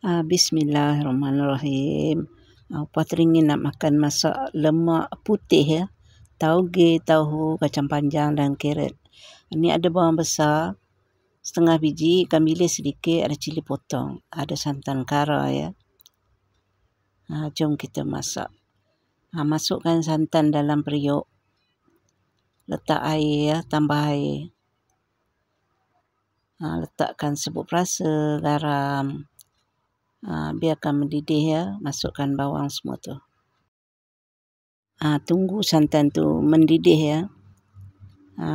Bismillahirrahmanirrahim. Apa teringin nak makan masak lemak putih ya. Tauge, tahu, kacang panjang dan carrot. Ini ada bawang besar setengah biji, ikan bilis sedikit, ada cili potong, ada santan kara ya. Jom kita masak. Masukkan santan dalam periuk. Letak air ya, tambah air. Letakkan serbuk perasa, garam. Biarkan mendidih ya, masukkan bawang semua tu. Tunggu santan tu mendidih ya.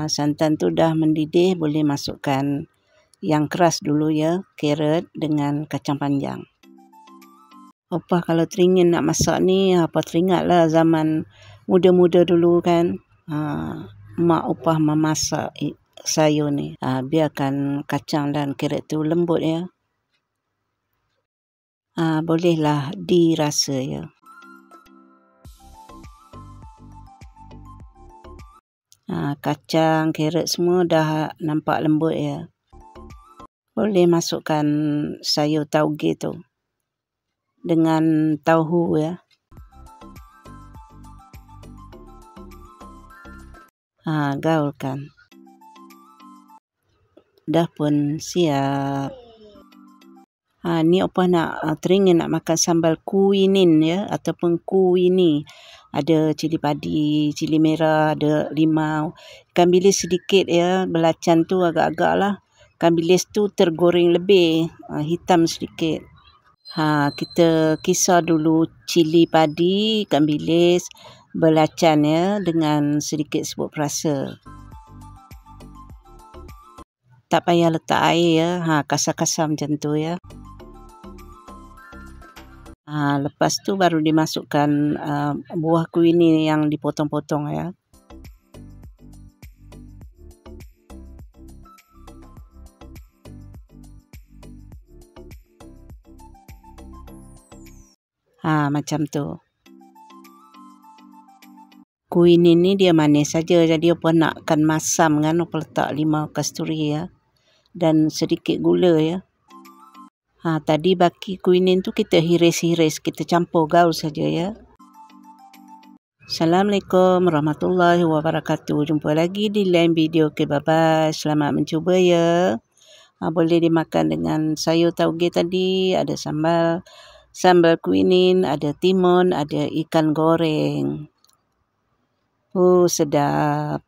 Santan tu dah mendidih, boleh masukkan yang keras dulu ya, carrot dengan kacang panjang. Opah kalau teringin nak masak ni, apa teringatlah zaman muda-muda dulu kan. Mak opah memasak sayur ni. Biarkan kacang dan carrot tu lembut ya. Bolehlah dirasa ya. Kacang, carrot semua dah nampak lembut ya. Boleh masukkan sayur tauge tu dengan tahu ya. Gaulkan. Dah pun siap. Ni opah nak teringin nak makan sambal kuinin ya, ataupun kuini. Ada cili padi, cili merah, ada limau, ikan bilis sedikit ya, belacan tu agak-agak lah. Ikan bilis tu tergoreng lebih, hitam sedikit. Kita kisar dulu cili padi, ikan bilis, belacan ya, dengan sedikit serbuk perasa. Tak payah letak air ya, kasar-kasar macam tu ya. Lepas tu baru dimasukkan buah kuini yang dipotong-potong ya. Macam tu. Kuini ni dia manis saja, jadi apa nakkan masam kan, apa letak limau kasturi ya. Dan sedikit gula ya. Tadi baki kuinin tu kita hiris-hiris, kita campur gaul saja ya. Assalamualaikum warahmatullahi wabarakatuh. Jumpa lagi di lain video. Bye-bye. Selamat mencuba ya. Boleh dimakan dengan sayur tauge tadi, ada sambal kuinin, ada timun, ada ikan goreng. Sedap.